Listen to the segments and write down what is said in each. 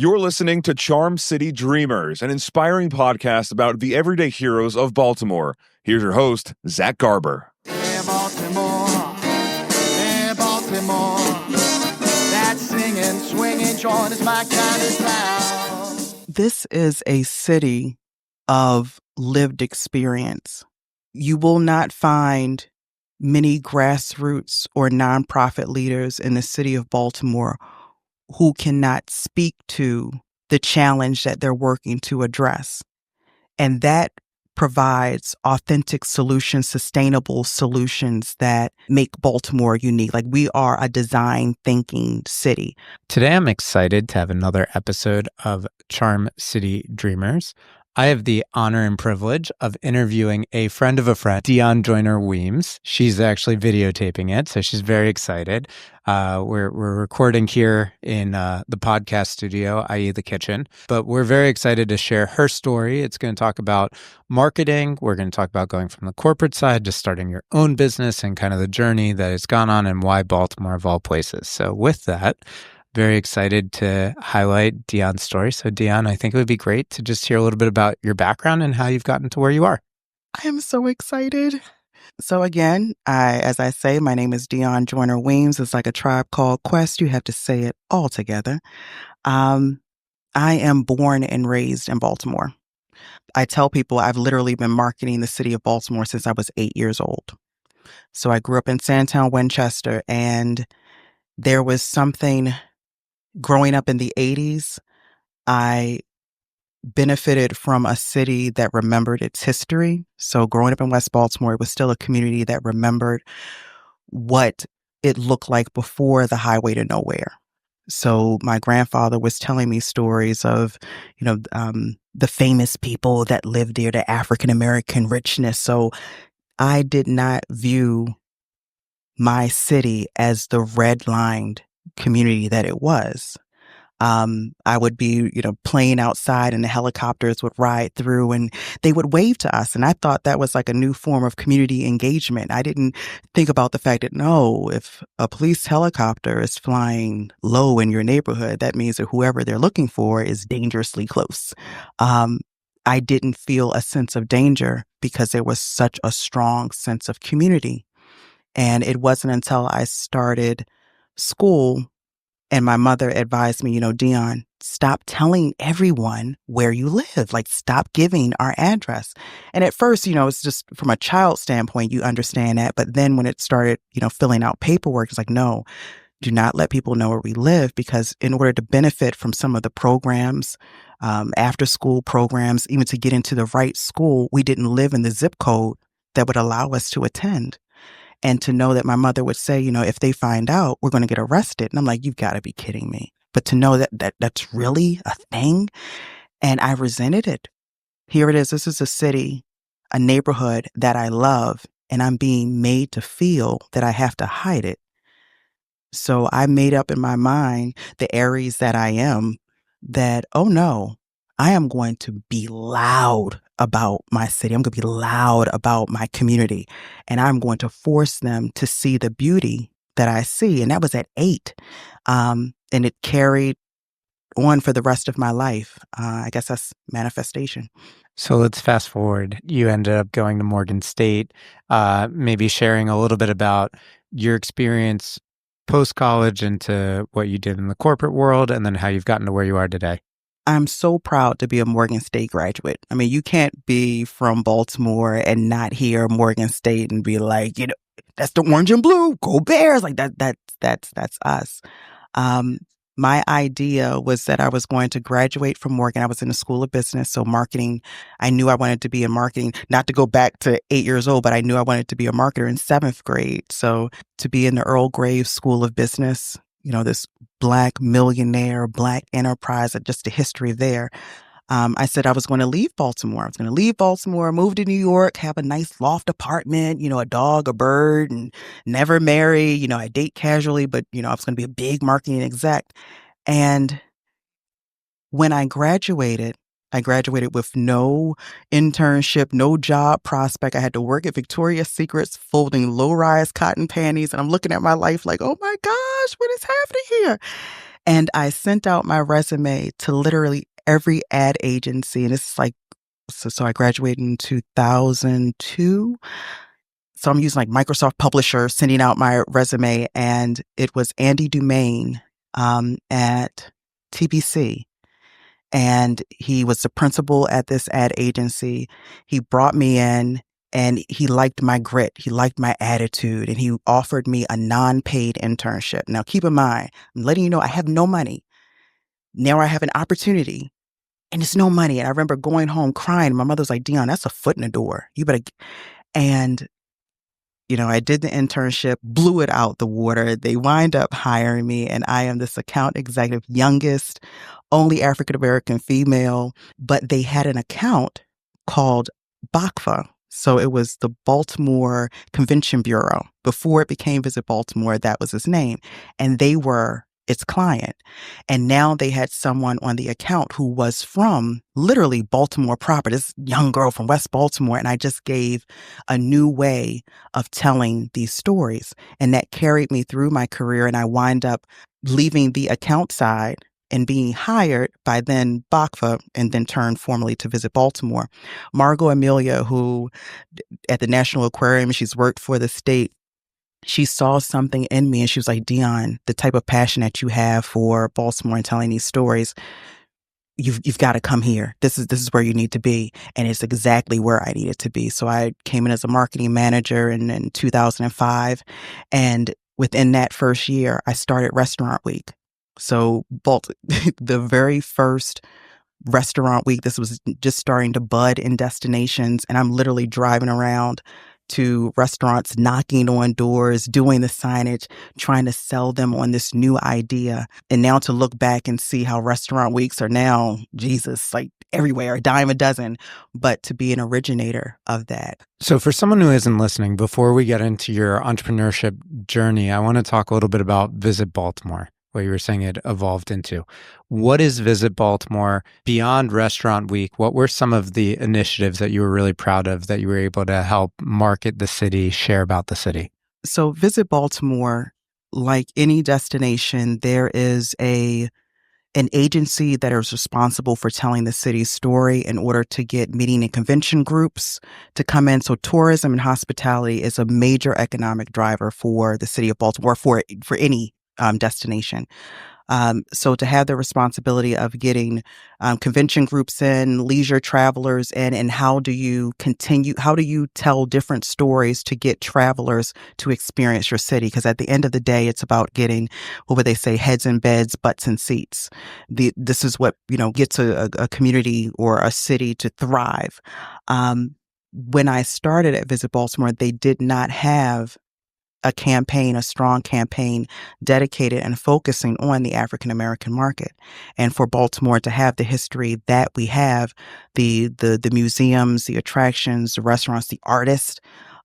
You're listening to Charm City Dreamers, an inspiring podcast about the everyday heroes of Baltimore. Here's your host, Zach Garber. Hey, Baltimore. Hey, Baltimore. That singing, swinging joint is my kind of town. This is a city of lived experience. You will not find many grassroots or nonprofit leaders in the city of Baltimore who cannot speak to the challenge that they're working to address. And that provides authentic solutions, sustainable solutions that make Baltimore unique. Like, we are a design thinking city. Today, I'm excited to have another episode of Charm City Dreamers. I have the honor and privilege of interviewing a friend of a friend, Dionne Joyner-Weems. She's actually videotaping it, so she's very excited. We're recording here in the podcast studio, i.e. the kitchen, but we're very excited to share her story. It's going to talk about marketing. We're going to talk about going from the corporate side to starting your own business and kind of the journey that it's gone on and why Baltimore of all places. So with that, very excited to highlight Dionne's story. So Dionne, I think it would be great to just hear a little bit about your background and how you've gotten to where you are. I am so excited. So again, as I say, my name is Dionne Joyner-Weems. It's like a Tribe Called Quest. You have to say it all together. I am born and raised in Baltimore. I tell people I've literally been marketing the city of Baltimore since I was 8 years old. So I grew up in Sandtown, Winchester, and there was something growing up in the 80s. I benefited from a city that remembered its history. So growing up in West Baltimore, it was still a community that remembered what it looked like before the highway to nowhere. So my grandfather was telling me stories of, the famous people that lived there, the African-American richness. So I did not view my city as the red-lined community that it was. I would be, playing outside and the helicopters would ride through and they would wave to us. And I thought that was like a new form of community engagement. I didn't think about the fact that, no, if a police helicopter is flying low in your neighborhood, that means that whoever they're looking for is dangerously close. I didn't feel a sense of danger because there was such a strong sense of community. And it wasn't until I started school and my mother advised me, Dionne, stop telling everyone where you live. Like, stop giving our address. And at first, it's just from a child standpoint, you understand that. But then when it started, filling out paperwork, it's like, no, do not let people know where we live, because in order to benefit from some of the programs, after school programs, even to get into the right school, we didn't live in the zip code that would allow us to attend. And to know that my mother would say, if they find out, we're going to get arrested. And I'm like, you've got to be kidding me. But to know that's really a thing. And I resented it. Here it is. This is a city, a neighborhood that I love. And I'm being made to feel that I have to hide it. So I made up in my mind, the Aries that I am, that, oh no, I am going to be loud about my city. I'm going to be loud about my community. And I'm going to force them to see the beauty that I see. And that was at 8. And it carried on for the rest of my life. I guess that's manifestation. So let's fast forward. You ended up going to Morgan State, maybe sharing a little bit about your experience post-college into what you did in the corporate world, and then how you've gotten to where you are today. I'm so proud to be a Morgan State graduate. I mean, you can't be from Baltimore and not hear Morgan State and be like, that's the orange and blue, go Bears. Like that's us. My idea was that I was going to graduate from Morgan. I was in the School of Business, so marketing. I knew I wanted to be in marketing, not to go back to 8 years old, but I knew I wanted to be a marketer in 7th grade. So to be in the Earl Graves School of Business, this Black millionaire, Black enterprise, just the history there. I said I was going to leave Baltimore. I was going to leave Baltimore, move to New York, have a nice loft apartment, a dog, a bird, and never marry. I date casually, but, I was going to be a big marketing exec. And when I graduated with no internship, no job prospect. I had to work at Victoria's Secrets folding low-rise cotton panties. And I'm looking at my life like, oh my gosh, what is happening here? And I sent out my resume to literally every ad agency. And this is like, so I graduated in 2002. So I'm using like Microsoft Publisher, sending out my resume, and it was Andy Dumaine at TBC. And he was the principal at this ad agency. He brought me in and he liked my grit. He liked my attitude, and he offered me a non-paid internship. Now, keep in mind, I'm letting you know I have no money. Now I have an opportunity and it's no money. And I remember going home crying. My mother was like, Dionne, that's a foot in the door. You better. And I did the internship, blew it out the water. They wind up hiring me, and I am this account executive, youngest, only African-American female, but they had an account called BACFA. So it was the Baltimore Convention Bureau. Before it became Visit Baltimore, that was its name. And they were its client. And now they had someone on the account who was from literally Baltimore proper, this young girl from West Baltimore. And I just gave a new way of telling these stories. And that carried me through my career. And I wind up leaving the account side and being hired by then BACFA, and then turned formally to Visit Baltimore. Margot Amelia, who at the National Aquarium, she's worked for the state. She saw something in me and she was like, Dionne, the type of passion that you have for Baltimore and telling these stories, you've got to come here. This is where you need to be. And it's exactly where I needed to be. So I came in as a marketing manager in 2005. And within that first year, I started Restaurant Week. So the very first Restaurant Week, this was just starting to bud in destinations. And I'm literally driving around to restaurants, knocking on doors, doing the signage, trying to sell them on this new idea. And now to look back and see how restaurant weeks are now, Jesus, like everywhere, a dime a dozen, but to be an originator of that. So for someone who isn't listening, before we get into your entrepreneurship journey, I want to talk a little bit about Visit Baltimore, what you were saying it evolved into. What is Visit Baltimore beyond Restaurant Week? What were some of the initiatives that you were really proud of that you were able to help market the city, share about the city? So Visit Baltimore, like any destination, there is an agency that is responsible for telling the city's story in order to get meeting and convention groups to come in. So tourism and hospitality is a major economic driver for the city of Baltimore, for any destination. So to have the responsibility of getting convention groups in, leisure travelers in, and how do you tell different stories to get travelers to experience your city? Because at the end of the day, it's about getting, what would they say, heads in beds, butts in seats. This is what, gets a community or a city to thrive. When I started at Visit Baltimore, they did not have a strong campaign dedicated and focusing on the African American market. And for Baltimore to have the history that we have, the museums, the attractions, the restaurants, the artists,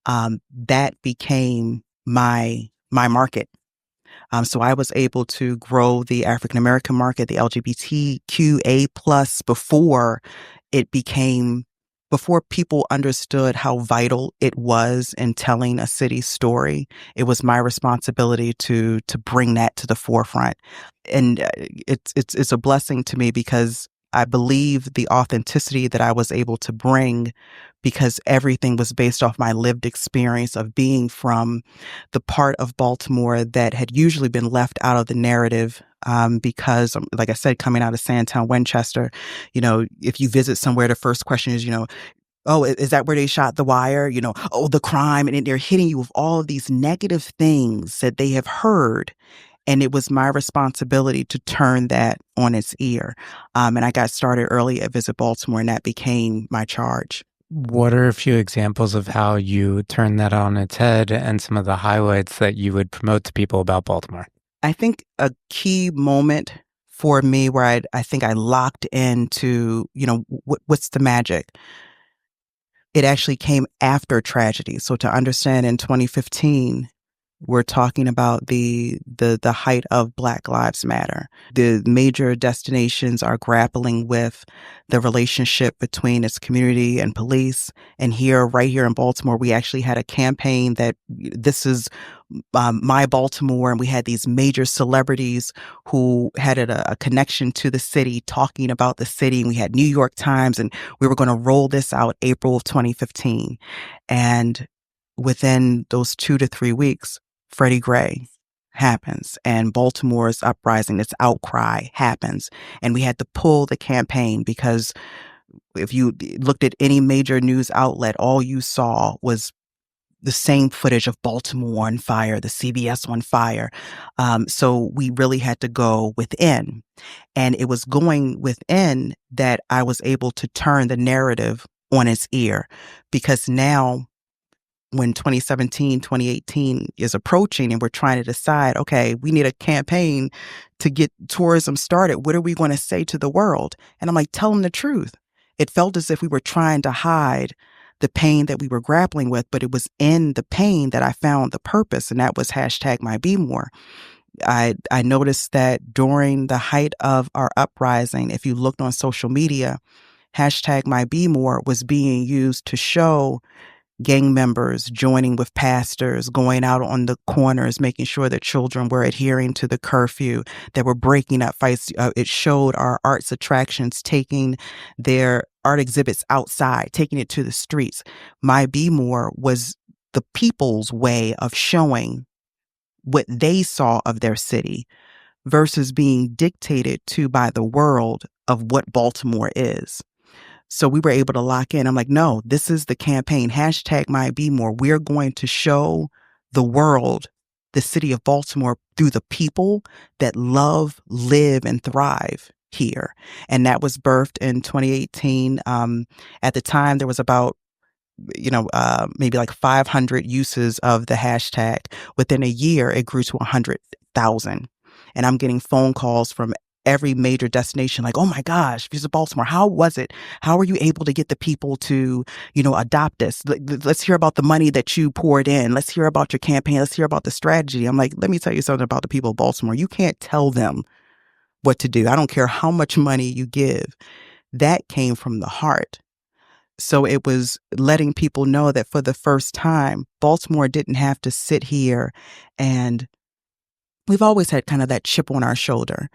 that became my market. So I was able to grow the African American market, the LGBTQA plus, before people understood how vital it was in telling a city's story. It was my responsibility to bring that to the forefront. And it's a blessing to me because I believe the authenticity that I was able to bring, because everything was based off my lived experience of being from the part of Baltimore that had usually been left out of the narrative. Because, like I said, coming out of Sandtown, Winchester, if you visit somewhere, the first question is, oh, is that where they shot The Wire? Oh, the crime. And they're hitting you with all of these negative things that they have heard. And it was my responsibility to turn that on its ear. And I got started early at Visit Baltimore, and that became my charge. What are a few examples of how you turned that on its head and some of the highlights that you would promote to people about Baltimore? I think a key moment for me where I think I locked into, what's the magic? It actually came after tragedy. So to understand, in 2015, We're talking about the height of Black Lives Matter. The major destinations are grappling with the relationship between its community and police. And right here in Baltimore, we actually had a campaign that this is my Baltimore, and we had these major celebrities who had a connection to the city, talking about the city. And we had New York Times, and we were going to roll this out April of 2015. And within those 2 to 3 weeks, Freddie Gray happens, and Baltimore's uprising, its outcry happens. And we had to pull the campaign because if you looked at any major news outlet, all you saw was the same footage of Baltimore on fire, the CBS on fire. So we really had to go within. And it was going within that I was able to turn the narrative on its ear, because now when 2017, 2018 is approaching and we're trying to decide, okay, we need a campaign to get tourism started. What are we going to say to the world? And I'm like, tell them the truth. It felt as if we were trying to hide the pain that we were grappling with, but it was in the pain that I found the purpose, and that was #MyBeMore. I noticed that during the height of our uprising, if you looked on social media, #MyBeMore was being used to show gang members joining with pastors, going out on the corners, making sure that children were adhering to the curfew, that were breaking up fights. It showed our arts attractions taking their art exhibits outside, taking it to the streets. My Be More was the people's way of showing what they saw of their city versus being dictated to by the world of what Baltimore is. So we were able to lock in. I'm like, no, this is the campaign. #MyBeMore. We're going to show the world the city of Baltimore through the people that love, live, and thrive here. And that was birthed in 2018. At the time, there was about maybe like 500 uses of the hashtag. Within a year, it grew to 100,000. And I'm getting phone calls from every major destination, like, oh my gosh, visit Baltimore. How was it? How were you able to get the people to, adopt this? Let's hear about the money that you poured in. Let's hear about your campaign. Let's hear about the strategy. I'm like, let me tell you something about the people of Baltimore. You can't tell them what to do. I don't care how much money you give. That came from the heart. So it was letting people know that for the first time, Baltimore didn't have to sit here, and we've always had kind of that chip on our shoulder.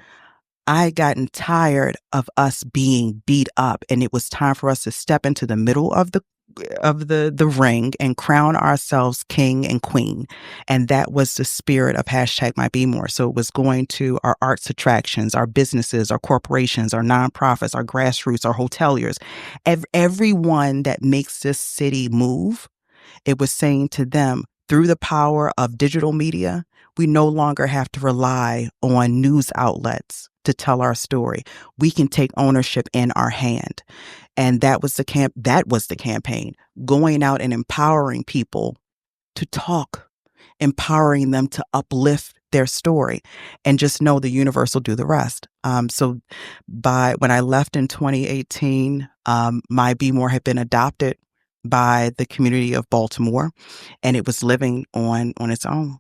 I had gotten tired of us being beat up, and it was time for us to step into the middle of the ring and crown ourselves king and queen. And that was the spirit of #MyBeMore. So it was going to our arts attractions, our businesses, our corporations, our nonprofits, our grassroots, our hoteliers, everyone that makes this city move. It was saying to them, through the power of digital media, we no longer have to rely on news outlets to tell our story. We can take ownership in our hand. And that was the campaign, going out and empowering people to talk, empowering them to uplift their story, and just know the universe will do the rest. So when I left in 2018, My Be More had been adopted by the community of Baltimore, and it was living on its own.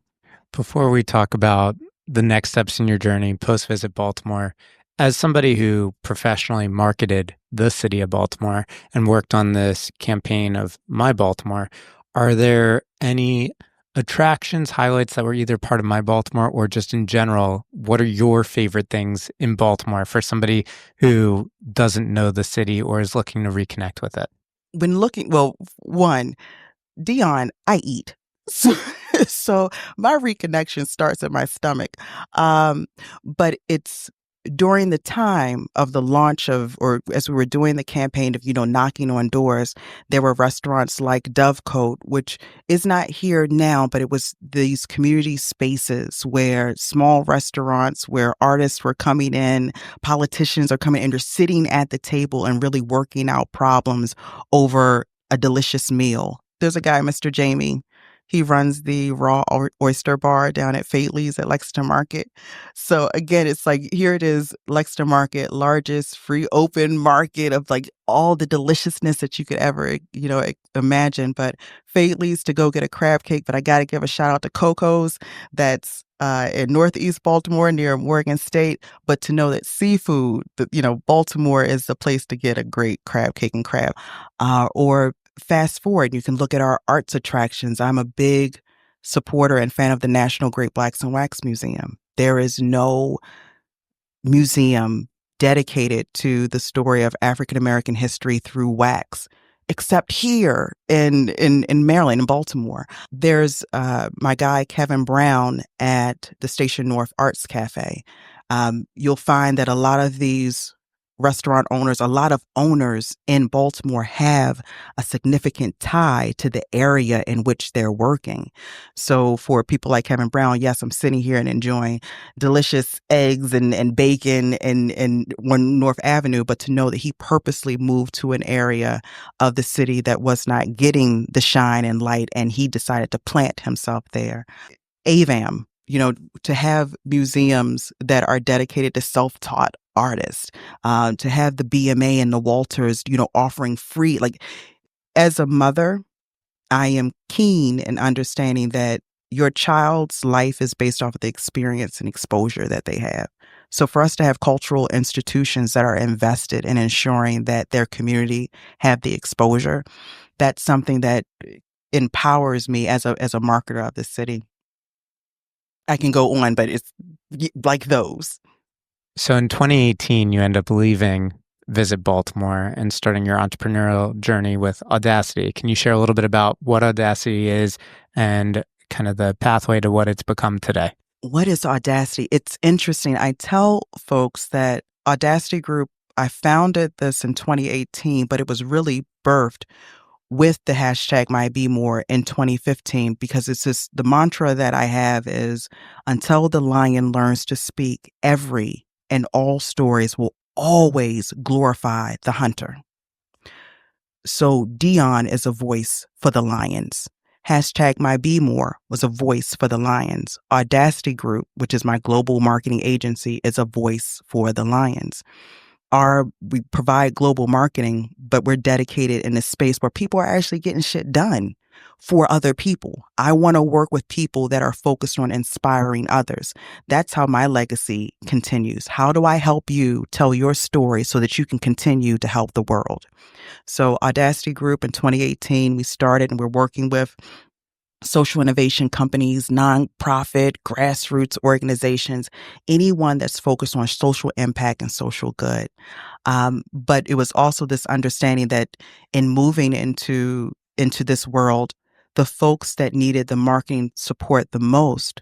Before we talk about the next steps in your journey post-visit Baltimore, as somebody who professionally marketed the city of Baltimore and worked on this campaign of My Baltimore, are there any attractions, highlights that were either part of My Baltimore or just in general? What are your favorite things in Baltimore for somebody who doesn't know the city or is looking to reconnect with it? One, Dionne, I eat. So my reconnection starts in my stomach. But it's during the time of the launch or as we were doing the campaign of, knocking on doors, there were restaurants like Dovecote, which is not here now, but it was these community spaces where small restaurants, where artists were coming in, politicians are coming in, they're sitting at the table and really working out problems over a delicious meal. There's a guy, Mr. Jamie He runs the raw oyster bar down at Fadeley's at Lexington Market. So again, it's like, here it is, Lexington Market, largest free open market of like all the deliciousness that you could ever, imagine. But Fadeley's to go get a crab cake. But I got to give a shout out to Coco's. That's in Northeast Baltimore near Morgan State. But to know that seafood, Baltimore is the place to get a great crab cake and crab. Or fast forward, you can look at our arts attractions. I'm a big supporter and fan of the National Great Blacks and Wax Museum. There is no museum dedicated to the story of African American history through wax, except here in Maryland, in Baltimore. There's my guy Kevin Brown at the Station North Arts Cafe. You'll find that a lot of these restaurant owners, a lot of owners in Baltimore have a significant tie to the area in which they're working. So for people like Kevin Brown, yes, I'm sitting here and enjoying delicious eggs and bacon in One North Avenue, but to know that he purposely moved to an area of the city that was not getting the shine and light, and he decided to plant himself there. AVAM, to have museums that are dedicated to self-taught artists, to have the BMA and the Walters, offering free, like, as a mother, I am keen in understanding that your child's life is based off of the experience and exposure that they have. So for us to have cultural institutions that are invested in ensuring that their community have the exposure, that's something that empowers me as a marketer of the city. I can go on, but it's like those. So in 2018, you end up leaving Visit Baltimore and starting your entrepreneurial journey with Audacity. Can you share a little bit about what Audacity is and kind of the pathway to what it's become today? What is Audacity? It's interesting. I tell folks that Audacity Group, I founded this in 2018, but it was really birthed with the hashtag #MyBeMore in 2015, because it's just the mantra that I have is, until the lion learns to speak, every and all stories will always glorify the hunter. So Dionne is a voice for the lions. Hashtag #MyBeMore was a voice for the lions. Audacity Group, which is my global marketing agency, is a voice for the lions. We provide global marketing, but we're dedicated in a space where people are actually getting shit done for other people. I want to work with people that are focused on inspiring others. That's how my legacy continues. How do I help you tell your story so that you can continue to help the world? So Audacity Group in 2018, we started, and we're working with social innovation companies, nonprofit, grassroots organizations, anyone that's focused on social impact and social good. But it was also this understanding that in moving into this world, the folks that needed the marketing support the most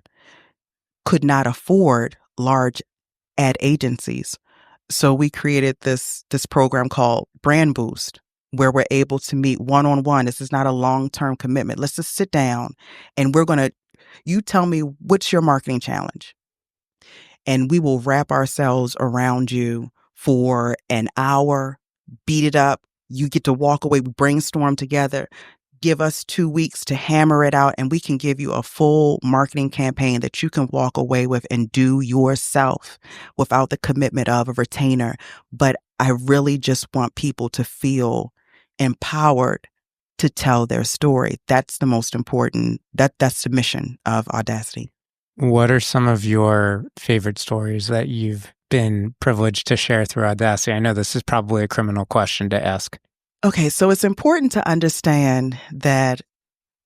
could not afford large ad agencies. So we created this program called Brand Boost, where we're able to meet one-on-one. This is not a long-term commitment. Let's just sit down and you tell me, what's your marketing challenge? And we will wrap ourselves around you for an hour, beat it up. You get to walk away, we brainstorm together. Give us 2 weeks to hammer it out, and we can give you a full marketing campaign that you can walk away with and do yourself without the commitment of a retainer. But I really just want people to feel empowered to tell their story. That's the most important. That's the mission of Audacity. What are some of your favorite stories that you've been privileged to share through Audacity? I know this is probably a criminal question to ask. Okay, so it's important to understand that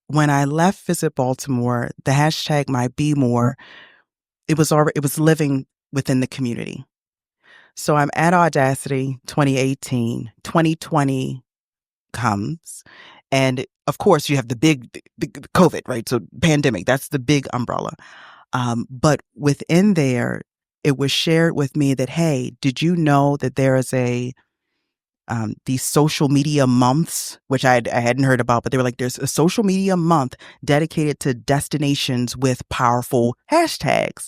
when I left Visit Baltimore, the hashtag #MyBeMore, it was living within the community. So I'm at Audacity 2018, 2020 comes, and of course you have the big COVID, right? So pandemic, that's the big umbrella. But within there, it was shared with me that, hey, did you know that there is these social media months, which I hadn't heard about, but they were like, there's a social media month dedicated to destinations with powerful hashtags.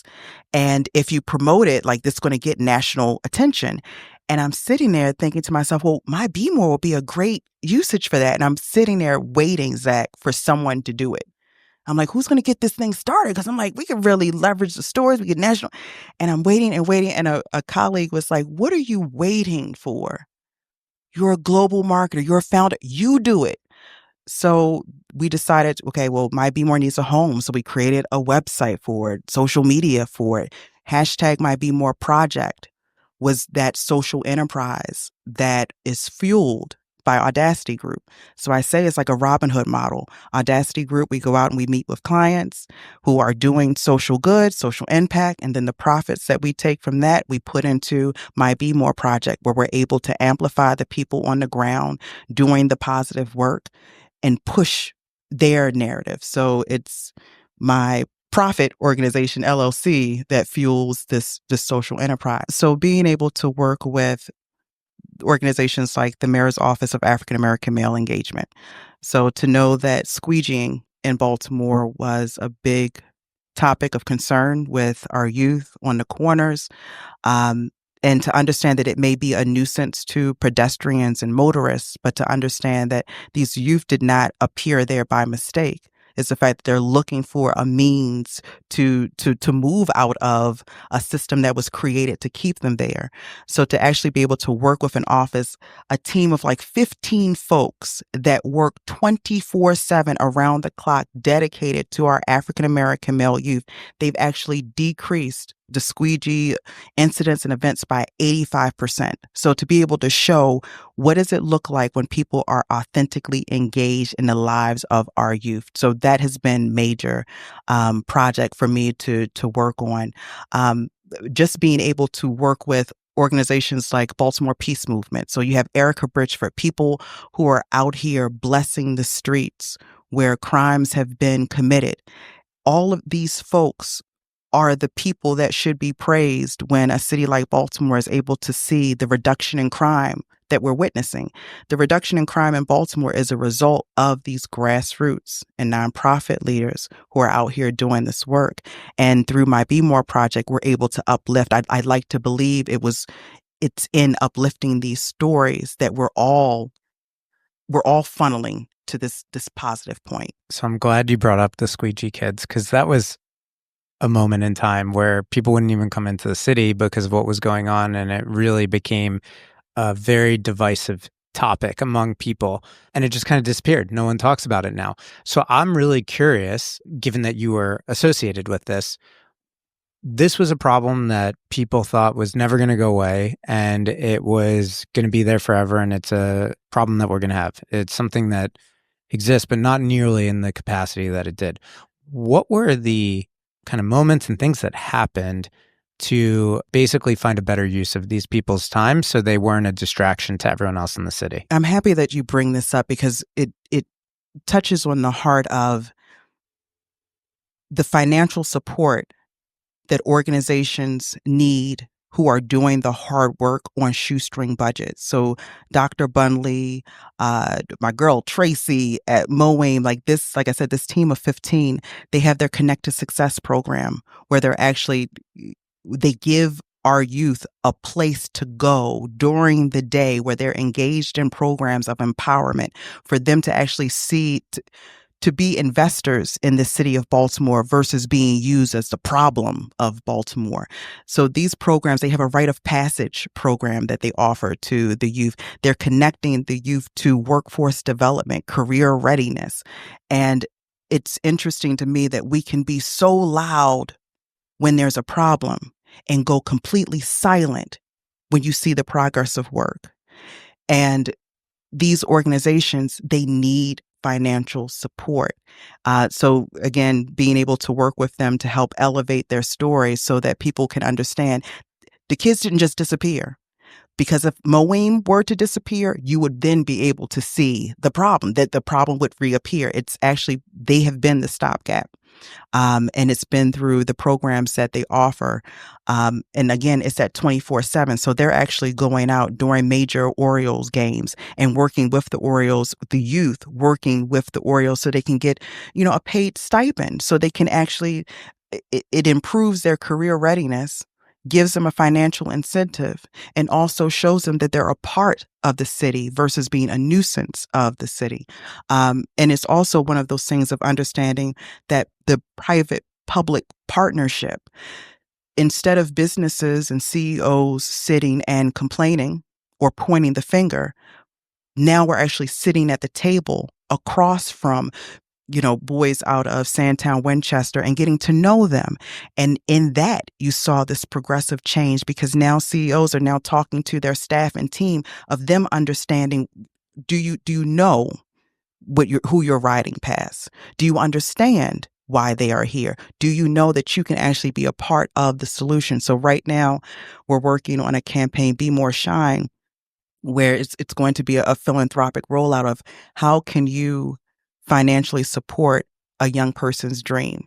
And if you promote it, like, this is going to get national attention. And I'm sitting there thinking to myself, well, #MyBeMore will be a great usage for that. And I'm sitting there waiting, Zach, for someone to do it. I'm like, who's going to get this thing started? Because I'm like, we can really leverage the stories. We get national. And I'm waiting and waiting. And a colleague was like, what are you waiting for? You're a global marketer. You're a founder. You do it. So we decided, okay, well, My Be More needs a home. So we created a website for it, social media for it. Hashtag My Be More project was that social enterprise that is fueled by Audacity Group. So I say it's like a Robin Hood model. Audacity Group, we go out and we meet with clients who are doing social good, social impact, and then the profits that we take from that, we put into My Be More project, where we're able to amplify the people on the ground doing the positive work and push their narrative. So it's my profit organization, LLC, that fuels this social enterprise. So being able to work with organizations like the Mayor's Office of African American Male Engagement. So to know that squeegeeing in Baltimore was a big topic of concern with our youth on the corners, and to understand that it may be a nuisance to pedestrians and motorists, but to understand that these youth did not appear there by mistake. It's the fact that they're looking for a means to move out of a system that was created to keep them there. So to actually be able to work with an office, a team of like 15 folks that work 24/7 around the clock, dedicated to our African American male youth, they've actually decreased the squeegee incidents and events by 85%. So to be able to show what does it look like when people are authentically engaged in the lives of our youth. So that has been major project for me to work on. Just being able to work with organizations like Baltimore Peace Movement. So you have Erica Bridgeford, people who are out here blessing the streets where crimes have been committed. All of these folks are the people that should be praised when a city like Baltimore is able to see the reduction in crime that we're witnessing. The reduction in crime in Baltimore is a result of these grassroots and nonprofit leaders who are out here doing this work. And through My Be More project, we're able to uplift. I'd like to believe it's in uplifting these stories that we're all funneling to this positive point. So I'm glad you brought up the squeegee kids, because that was a moment in time where people wouldn't even come into the city because of what was going on. And it really became a very divisive topic among people. And it just kind of disappeared. No one talks about it now. So I'm really curious, given that you were associated with this was a problem that people thought was never going to go away, and it was going to be there forever. And it's a problem that we're going to have. It's something that exists, but not nearly in the capacity that it did. What were the kind of moments and things that happened to basically find a better use of these people's time so they weren't a distraction to everyone else in the city? I'm happy that you bring this up because it touches on the heart of the financial support that organizations need who are doing the hard work on shoestring budgets. So Dr. Bunley, my girl Tracy at Moaim, like I said, this team of 15, they have their Connect to Success program where they give our youth a place to go during the day where they're engaged in programs of empowerment for them to actually to be investors in the city of Baltimore versus being used as the problem of Baltimore. So these programs, they have a rite of passage program that they offer to the youth. They're connecting the youth to workforce development, career readiness. And it's interesting to me that we can be so loud when there's a problem and go completely silent when you see the progress of work. And these organizations, they need financial support. So again, being able to work with them to help elevate their stories so that people can understand the kids didn't just disappear. Because if Moaim were to disappear, you would then be able to see the problem, that the problem would reappear. It's actually, they have been the stopgap. And it's been through the programs that they offer. And again, it's at 24/7. So they're actually going out during major Orioles games and working with the Orioles, the youth working with the Orioles so they can get, a paid stipend. So they can actually, it improves their career readiness. gives them a financial incentive, and also shows them that they're a part of the city versus being a nuisance of the city. And it's also one of those things of understanding that the private-public partnership, instead of businesses and CEOs sitting and complaining or pointing the finger, now we're actually sitting at the table across from boys out of Sandtown, Winchester, and getting to know them. And in that, you saw this progressive change because now CEOs are now talking to their staff and team of them understanding, do you know who you're riding past? Do you understand why they are here? Do you know that you can actually be a part of the solution? So right now, we're working on a campaign, Be More Shine, where it's going to be a philanthropic rollout of how can you financially support a young person's dream.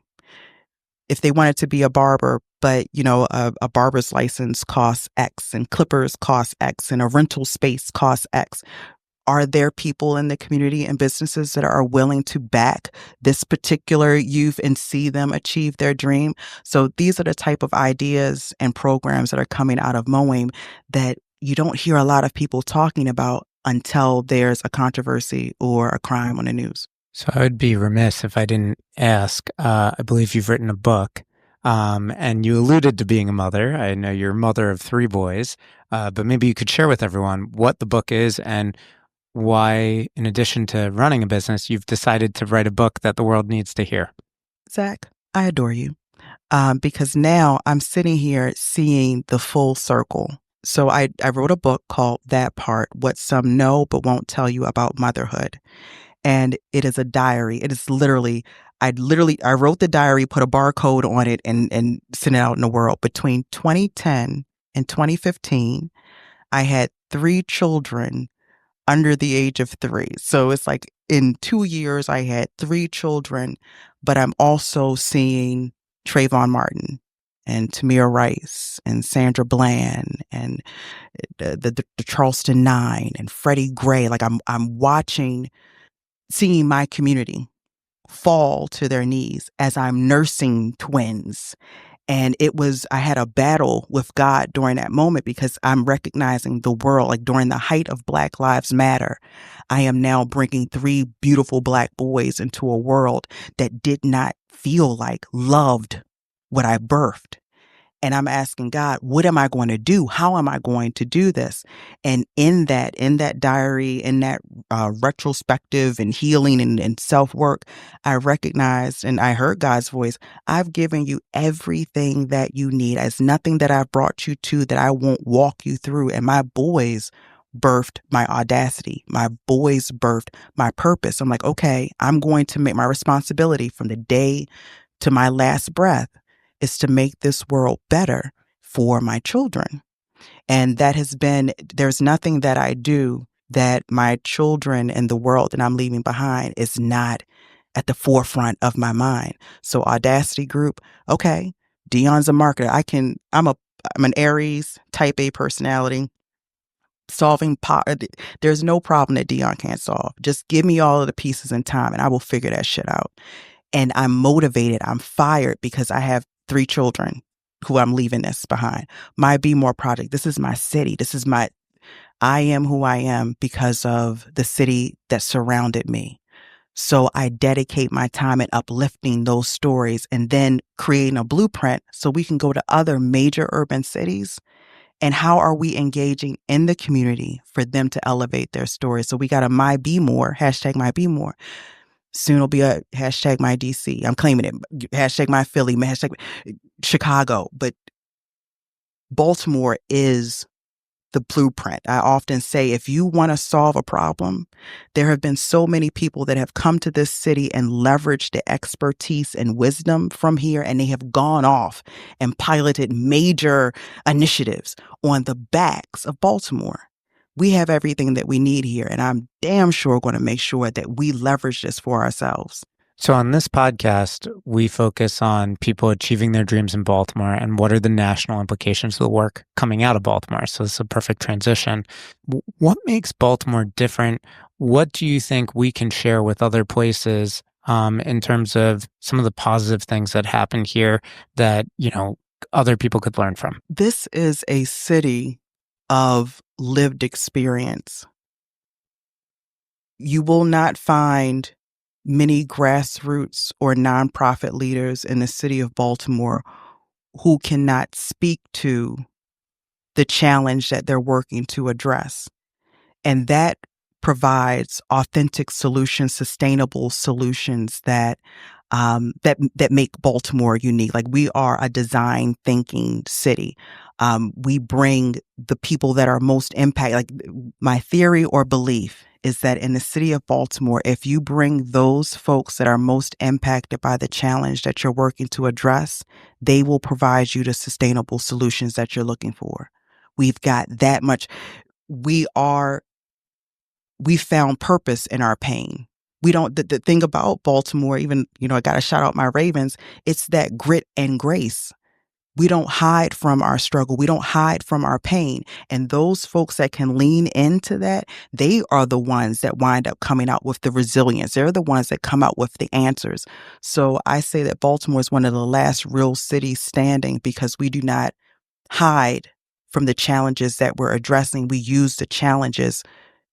If they wanted to be a barber, but a barber's license costs X and clippers cost X and a rental space costs X. Are there people in the community and businesses that are willing to back this particular youth and see them achieve their dream? So these are the type of ideas and programs that are coming out of MOAIM that you don't hear a lot of people talking about until there's a controversy or a crime on the news. So I would be remiss if I didn't ask. I believe you've written a book, and you alluded to being a mother. I know you're a mother of 3 boys, but maybe you could share with everyone what the book is and why, in addition to running a business, you've decided to write a book that the world needs to hear. Zach, I adore you because now I'm sitting here seeing the full circle. So I wrote a book called That Part, What Some Know But Won't Tell You About Motherhood. And it is a diary. It is I wrote the diary, put a barcode on it and sent it out in the world. Between 2010 and 2015, I had 3 children under the age of 3. So it's like in 2 years, I had 3 children, but I'm also seeing Trayvon Martin and Tamir Rice and Sandra Bland and the Charleston 9 and Freddie Gray. Like I'm seeing my community fall to their knees as I'm nursing twins. And I had a battle with God during that moment because I'm recognizing the world, like during the height of Black Lives Matter, I am now bringing 3 beautiful Black boys into a world that did not feel like loved what I birthed. And I'm asking God, what am I going to do? How am I going to do this? And in that diary, in that retrospective and healing and self-work, I recognized and I heard God's voice. I've given you everything that you need. There's nothing that I've brought you to that I won't walk you through. And my boys birthed my audacity. My boys birthed my purpose. I'm like, okay, I'm going to make my responsibility from the day to my last breath is to make this world better for my children. And there's nothing that I do that my children and the world that I'm leaving behind is not at the forefront of my mind. So Audacity Group, okay, Dionne's a marketer. I'm an Aries type A personality. There's no problem that Dionne can't solve. Just give me all of the pieces and time and I will figure that shit out. And I'm motivated. I'm fired because I have 3 children who I'm leaving this behind. My Be More project. This is my city. I am who I am because of the city that surrounded me. So I dedicate my time in uplifting those stories and then creating a blueprint so we can go to other major urban cities. And how are we engaging in the community for them to elevate their stories? So we got a My Be More, hashtag My Be More. Soon will be a hashtag My DC. I'm claiming it. Hashtag My Philly, hashtag Chicago. But Baltimore is the blueprint. I often say, if you want to solve a problem, there have been so many people that have come to this city and leveraged the expertise and wisdom from here, and they have gone off and piloted major initiatives on the backs of Baltimore. We have everything that we need here, and I'm damn sure going to make sure that we leverage this for ourselves. So on this podcast, we focus on people achieving their dreams in Baltimore and what are the national implications of the work coming out of Baltimore. So this is a perfect transition. What makes Baltimore different? What do you think we can share with other places in terms of some of the positive things that happened here that, other people could learn from? This is a city of lived experience. You will not find many grassroots or nonprofit leaders in the city of Baltimore who cannot speak to the challenge that they're working to address. And that provides authentic solutions, sustainable solutions that make Baltimore unique. Like, we are a design thinking city. We bring the people that are most impacted. Like, my theory or belief is that in the city of Baltimore, if you bring those folks that are most impacted by the challenge that you're working to address, they will provide you the sustainable solutions that you're looking for. We've got that much. We found purpose in our pain. We don't, the thing about Baltimore, even, I got to shout out my Ravens, it's that grit and grace. We don't hide from our struggle. We don't hide from our pain. And those folks that can lean into that, they are the ones that wind up coming out with the resilience. They're the ones that come out with the answers. So I say that Baltimore is one of the last real cities standing because we do not hide from the challenges that we're addressing. We use the challenges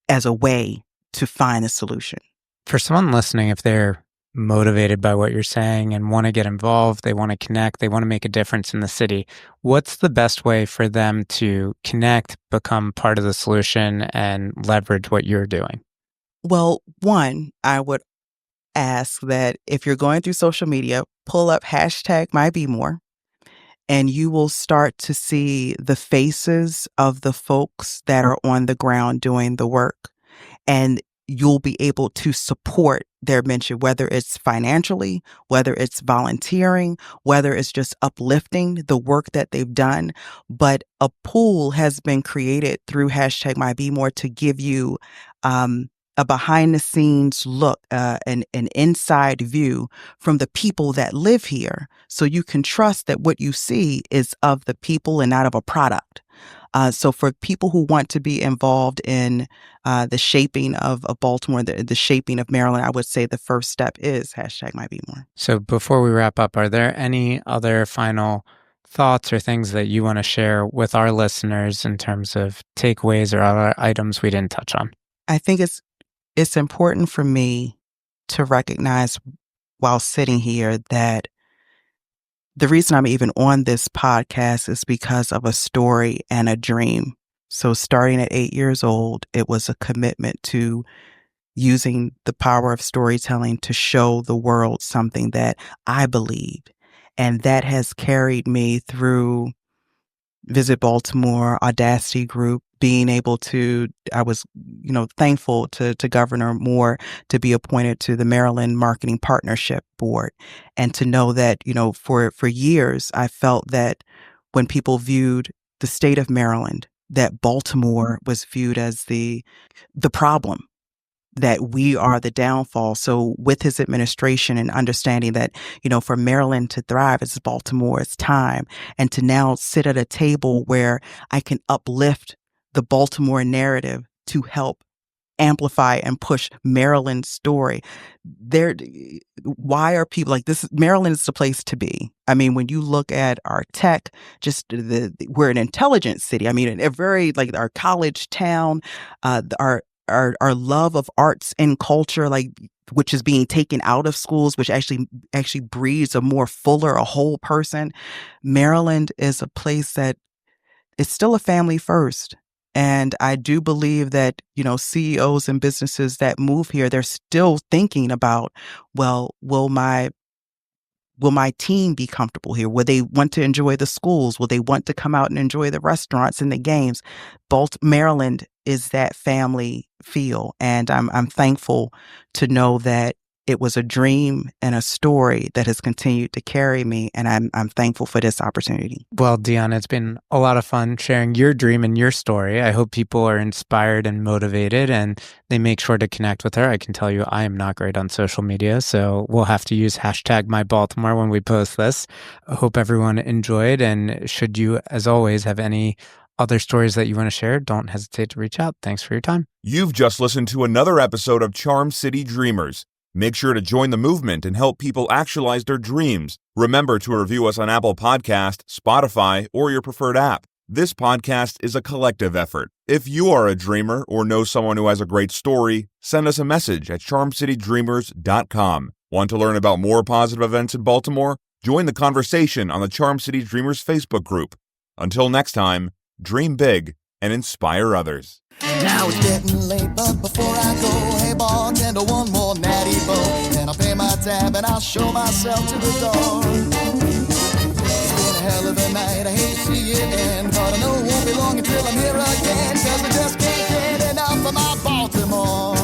as a way to find a solution. For someone listening, if they're motivated by what you're saying and want to get involved, they want to connect, they want to make a difference in the city, what's the best way for them to connect, become part of the solution, and leverage what you're doing? Well, one, I would ask that if you're going through social media, pull up #MyBeMore, and you will start to see the faces of the folks that are on the ground doing the work. And you'll be able to support their mission, whether it's financially, whether it's volunteering, whether it's just uplifting the work that they've done. But a pool has been created through #MyBeMore to give you a behind the scenes look, an inside view from the people that live here. So you can trust that what you see is of the people and not of a product. So for people who want to be involved in the shaping of Baltimore, the shaping of Maryland, I would say the first step is #MyBeMore. So before we wrap up, are there any other final thoughts or things that you want to share with our listeners in terms of takeaways or other items we didn't touch on? I think it's important for me to recognize while sitting here that the reason I'm even on this podcast is because of a story and a dream. So starting at 8 years old, it was a commitment to using the power of storytelling to show the world something that I believed. And that has carried me through Visit Baltimore, Audacity Group, being able to, I was, thankful to Governor Moore to be appointed to the Maryland Marketing Partnership Board. And to know that, for years, I felt that when people viewed the state of Maryland, that Baltimore was viewed as the problem, that we are the downfall. So with his administration and understanding that, for Maryland to thrive, it's Baltimore, it's time. And to now sit at a table where I can uplift the Baltimore narrative to help amplify and push Maryland's story. Why are people like this? Maryland is the place to be. I mean, when you look at our tech, just we're an intelligent city. I mean, a very our college town, our love of arts and culture, which is being taken out of schools, which actually breeds a more fuller, a whole person. Maryland is a place that is still a family first. And I do believe that, CEOs and businesses that move here, they're still thinking about, well, will my team be comfortable here? Will they want to enjoy the schools? Will they want to come out and enjoy the restaurants and the games? Maryland is that family feel. And I'm thankful to know that it was a dream and a story that has continued to carry me. And I'm thankful for this opportunity. Well, Dionne, it's been a lot of fun sharing your dream and your story. I hope people are inspired and motivated and they make sure to connect with her. I can tell you I am not great on social media, so we'll have to use #MyBaltimore when we post this. I hope everyone enjoyed. And should you, as always, have any other stories that you want to share, don't hesitate to reach out. Thanks for your time. You've just listened to another episode of Charm City Dreamers. Make sure to join the movement and help people actualize their dreams. Remember to review us on Apple Podcast, Spotify, or your preferred app. This podcast is a collective effort. If you are a dreamer or know someone who has a great story, send us a message at charmcitydreamers.com. Want to learn about more positive events in Baltimore? Join the conversation on the Charm City Dreamers Facebook group. Until next time, dream big and inspire others. Now it's getting late, but before I go, hey bartender, one more natty boat. Then I'll pay my tab and I'll show myself to the door. It's been a hell of a night, I hate to see it end, but I know it won't be long until I'm here again, 'cause I just can't get enough of my Baltimore.